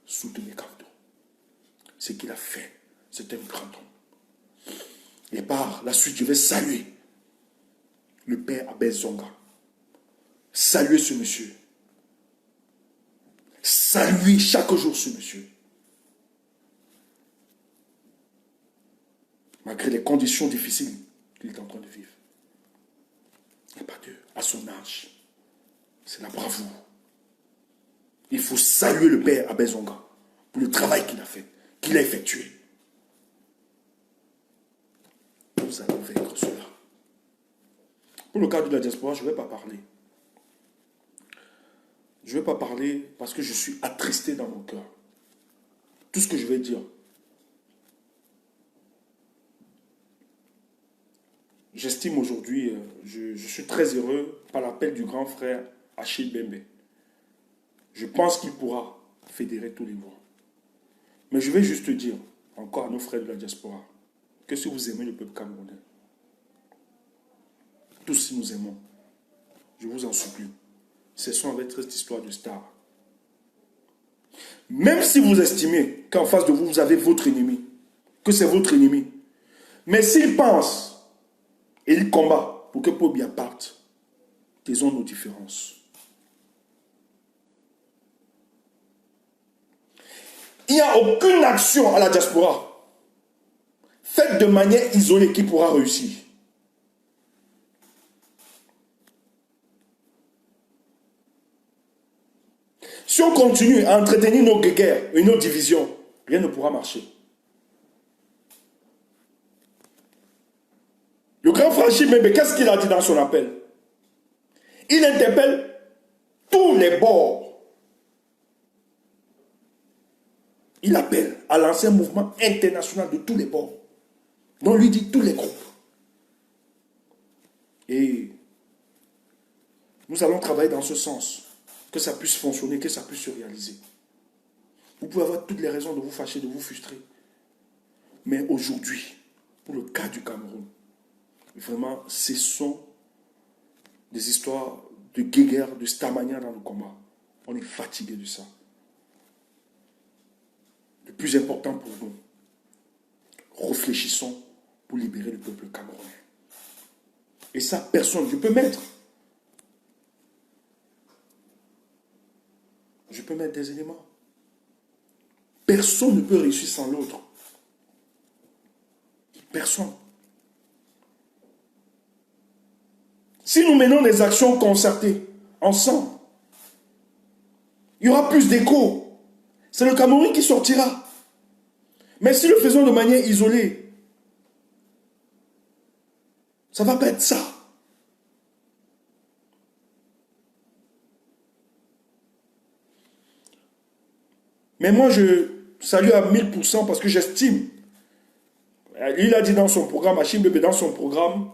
soutenez Kanto. Ce qu'il a fait, c'est un grand homme. Et par la suite, je vais saluer le père Abel Zonga. Saluer ce monsieur. Saluer chaque jour ce monsieur. Malgré les conditions difficiles qu'il est en train de vivre. Il n'y a pas de... À son âge, c'est la bravoure. Il faut saluer le père Abel Zonga pour le travail qu'il a fait, qu'il a effectué. Nous allons vaincre cela. Pour le cas de la diaspora, je ne vais pas parler. Je ne vais pas parler parce que je suis attristé dans mon cœur. Tout ce que je vais dire, j'estime aujourd'hui, je suis très heureux par l'appel du grand frère Achille Bembe. Je pense qu'il pourra fédérer tous les voix. Mais je vais juste dire, encore à nos frères de la diaspora, que si vous aimez le peuple camerounais, tous si nous aimons, je vous en supplie, cessons avec cette histoire de star. Même si vous estimez qu'en face de vous, vous avez votre ennemi, que c'est votre ennemi, mais s'il pense et il combat pour que Pobia parte, taisons nos différences. Il n'y a aucune action à la diaspora faite de manière isolée qui pourra réussir. Si on continue à entretenir nos guerres et nos divisions, rien ne pourra marcher. Le grand frère Chimebe, qu'est-ce qu'il a dit dans son appel? Il interpelle tous les bords. Il appelle à lancer un mouvement international de tous les bords. Donc lui dit tous les groupes. Et nous allons travailler dans ce sens. Que ça puisse fonctionner, que ça puisse se réaliser. Vous pouvez avoir toutes les raisons de vous fâcher, de vous frustrer. Mais aujourd'hui, pour le cas du Cameroun, vraiment, ce sont des histoires de guéguerre, de stamania dans le combat. On est fatigué de ça. Le plus important pour nous, réfléchissons pour libérer le peuple camerounais. Et ça, personne, je peux mettre des éléments. Personne ne peut réussir sans l'autre. Personne. Si nous menons des actions concertées, ensemble, il y aura plus d'écho. C'est le Cameroun qui sortira. Mais si nous le faisons de manière isolée, ça ne va pas être ça. Mais moi, je salue à 1000% parce que j'estime. Il a dit dans son programme, Hachim Bébé, dans son programme,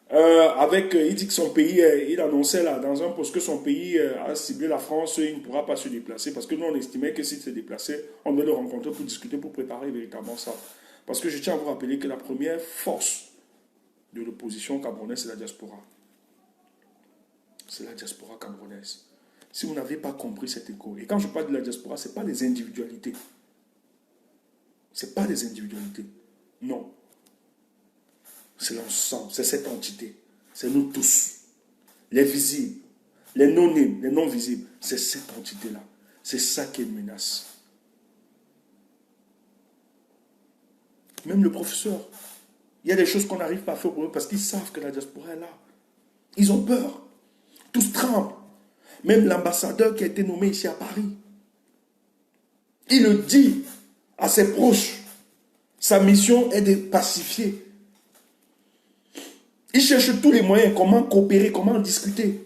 il dit que son pays, il annonçait là, dans un poste que son pays a ciblé la France, il ne pourra pas se déplacer parce que nous, on estimait que s'il se déplaçait, on devait le rencontrer pour discuter, pour préparer véritablement ça. Parce que je tiens à vous rappeler que la première force de l'opposition camerounaise, c'est la diaspora. C'est la diaspora camerounaise. Si vous n'avez pas compris cet écho, et quand je parle de la diaspora, ce n'est pas les individualités. Ce n'est pas les individualités. Non. C'est l'ensemble, c'est cette entité. C'est nous tous. Les visibles, les non-nés, les non-visibles. C'est cette entité-là. C'est ça qui est une menace. Même le professeur, il y a des choses qu'on n'arrive pas à faire pour eux parce qu'ils savent que la diaspora est là. Ils ont peur. Tous tremblent. Même l'ambassadeur qui a été nommé ici à Paris, il le dit à ses proches. Sa mission est de pacifier. Il cherche tous les moyens, comment coopérer, comment discuter.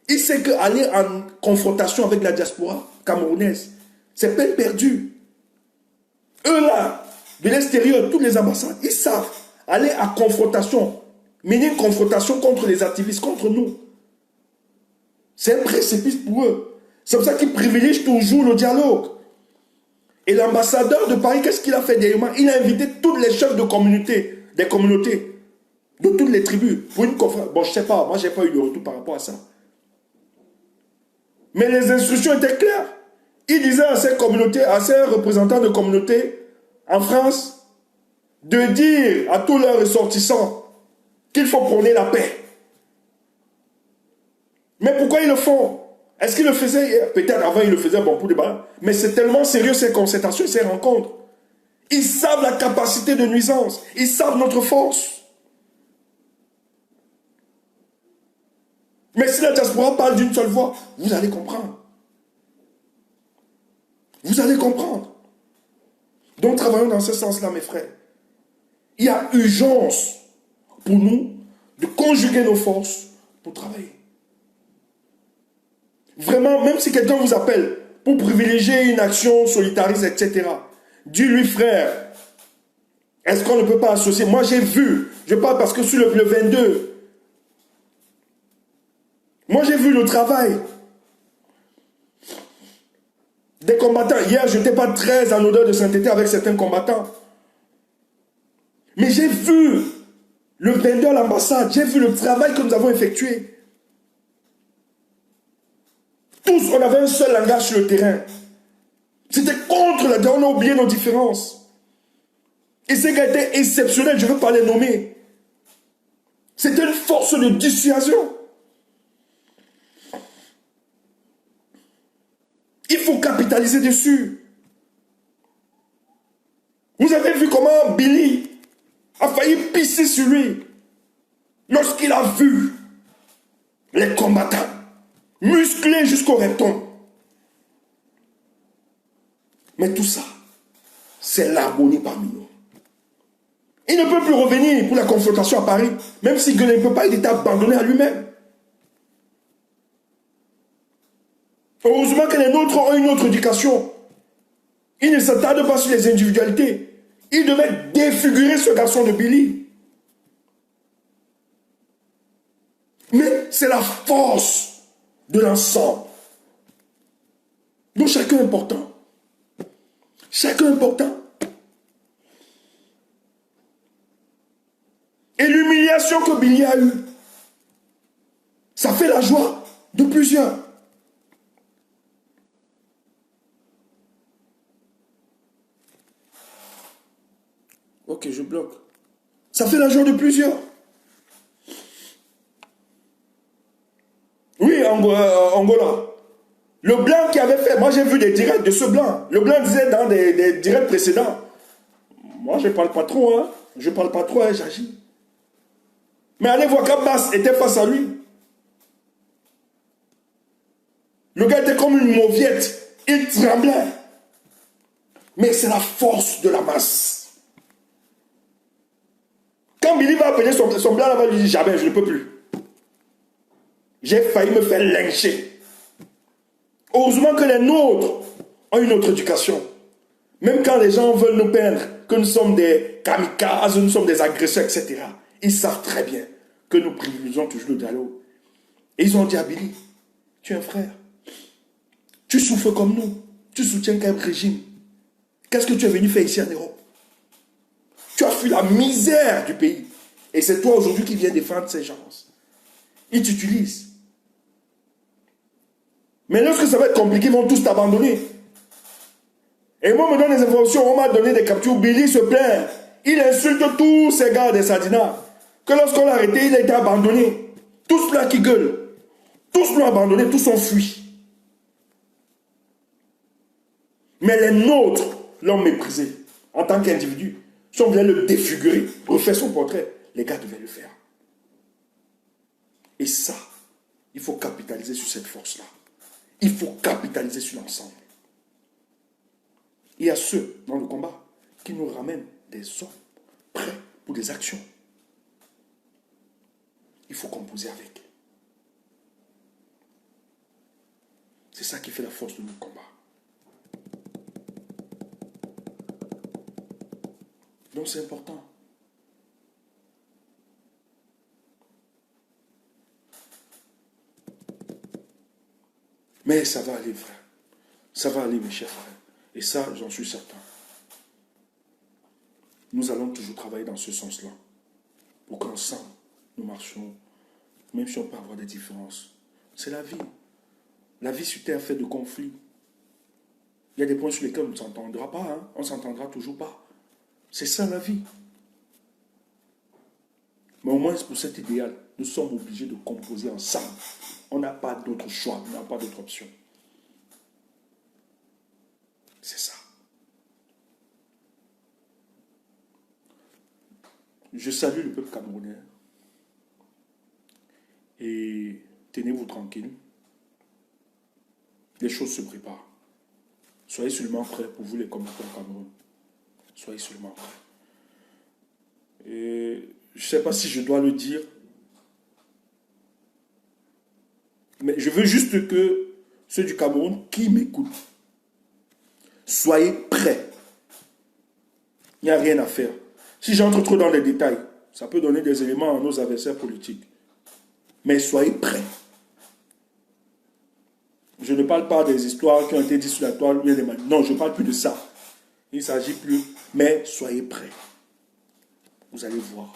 Il sait qu'aller en confrontation avec la diaspora camerounaise, c'est peine perdue. Eux là, de l'extérieur, toutes les ambassades, ils savent aller à confrontation, mener une confrontation contre les activistes, contre nous. C'est un précipice pour eux. C'est pour ça qu'ils privilégient toujours le dialogue. Et l'ambassadeur de Paris, qu'est-ce qu'il a fait derrière? Il a invité tous les chefs de communauté, des communautés, de toutes les tribus, pour une conférence. Bon, je ne sais pas, moi, je n'ai pas eu de retour par rapport à ça. Mais les instructions étaient claires. Il disait à ces communautés, à ces représentants de communautés en France, de dire à tous leurs ressortissants qu'il faut prôner la paix. Mais pourquoi ils le font? Est-ce qu'ils le faisaient? Peut-être avant ils le faisaient bon, pour débat. Mais c'est tellement sérieux ces concertations, ces rencontres. Ils savent la capacité de nuisance. Ils savent notre force. Mais si la diaspora parle d'une seule voix, vous allez comprendre. Vous allez comprendre. Donc travaillons dans ce sens-là, mes frères. Il y a urgence pour nous de conjuguer nos forces pour travailler. Vraiment, même si quelqu'un vous appelle pour privilégier une action solitariste, etc., dis-lui, frère, est-ce qu'on ne peut pas associer? Moi, j'ai vu, je parle parce que sur le 22, moi, j'ai vu le travail des combattants. Hier, je n'étais pas très en odeur de sainteté avec certains combattants. Mais j'ai vu le 22 à l'ambassade, j'ai vu le travail que nous avons effectué. Tous, on avait un seul langage sur le terrain. C'était contre la guerre, on a oublié nos différences. Et ce qui a été exceptionnel, je ne veux pas les nommer. C'était une force de dissuasion. Il faut capitaliser dessus. Vous avez vu comment Billy a failli pisser sur lui lorsqu'il a vu les combattants musclés jusqu'au rectum. Mais tout ça, c'est l'harmonie parmi nous. Il ne peut plus revenir pour la confrontation à Paris, même si Gueule ne peut pas, il était abandonné à lui-même. Heureusement que les nôtres ont une autre éducation. Ils ne s'attardent pas sur les individualités. Ils devaient défigurer ce garçon de Billy. Mais c'est la force de l'ensemble. Donc chacun est important. Chacun est important. Et l'humiliation que Billy a eue, ça fait la joie de plusieurs. Ok, je bloque. Ça fait la joie de plusieurs. Oui, Angola. Le blanc qui avait fait, moi j'ai vu des directs de ce blanc. Le blanc disait dans des directs précédents, moi je ne parle pas trop, hein. Je ne parle pas trop, hein, j'agis. Mais allez voir qu'Abbas était face à lui. Le gars était comme une mauviette. Il tremblait. Mais c'est la force de la masse. Quand Billy va appeler son blanc, là-bas, lui dit jamais, je ne peux plus. J'ai failli me faire lyncher. Heureusement que les nôtres ont une autre éducation. Même quand les gens veulent nous peindre que nous sommes des kamikazes, nous sommes des agresseurs, etc. Ils savent très bien que nous privilégions toujours le dialogue. Et ils ont dit à Billy, tu es un frère. Tu souffres comme nous. Tu soutiens quel régime? Qu'est-ce que tu es venu faire ici en Europe? Tu as fui la misère du pays. Et c'est toi aujourd'hui qui viens défendre ces gens. Ils t'utilisent. Mais lorsque ça va être compliqué, ils vont tous t'abandonner. Et moi, on me donne des informations, on m'a donné des captures. Billy se plaint. Il insulte tous ces gars des Sardinats. Que lorsqu'on l'a arrêté, il a été abandonné. Tous là qui gueulent. Tous l'ont abandonné, tous ont fui. Mais les nôtres l'ont méprisé en tant qu'individu. Si on voulait le défigurer, refaire son portrait, les gars devaient le faire. Et ça, il faut capitaliser sur cette force-là. Il faut capitaliser sur l'ensemble. Il y a ceux dans le combat qui nous ramènent des hommes prêts pour des actions. Il faut composer avec. C'est ça qui fait la force de notre combat. Donc c'est important. Mais ça va aller, frère. Ça va aller, mes chers frères. Et ça, j'en suis certain. Nous allons toujours travailler dans ce sens-là. Pour qu'ensemble, nous marchions, même si on peut avoir des différences. C'est la vie. La vie sur terre fait de conflits. Il y a des points sur lesquels on ne s'entendra pas. Hein? On ne s'entendra toujours pas. C'est ça la vie. Mais au moins, pour cet idéal, nous sommes obligés de composer ensemble. On n'a pas d'autre choix, on n'a pas d'autre option. C'est ça. Je salue le peuple camerounais. Et tenez-vous tranquille. Les choses se préparent. Soyez seulement prêts pour vous les combattants au Cameroun. Soyez seulement prêts. Et je ne sais pas si je dois le dire. Mais je veux juste que ceux du Cameroun qui m'écoutent, soyez prêts. Il n'y a rien à faire. Si j'entre trop dans les détails, ça peut donner des éléments à nos adversaires politiques. Mais soyez prêts. Je ne parle pas des histoires qui ont été dites sur la toile. Non, je ne parle plus de ça. Il ne s'agit plus. Mais soyez prêts. Vous allez voir.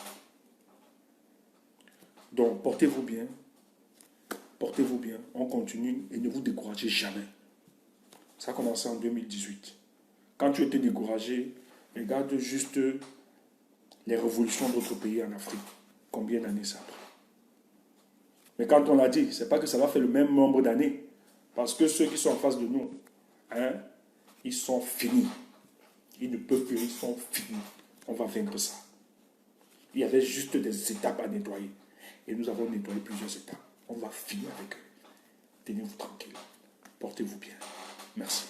Donc, portez-vous bien. Portez-vous bien. On continue et ne vous découragez jamais. Ça a commencé en 2018. Quand tu étais découragé, regarde juste les révolutions d'autres pays en Afrique. Combien d'années ça a pris? Mais quand on l'a dit, ce n'est pas que ça va faire le même nombre d'années. Parce que ceux qui sont en face de nous, hein, ils sont finis. Ils ne peuvent plus, ils sont finis. On va vaincre ça. Il y avait juste des étapes à nettoyer. Et nous avons nettoyé plusieurs étapes. On va finir avec eux. Tenez-vous tranquille. Portez-vous bien. Merci.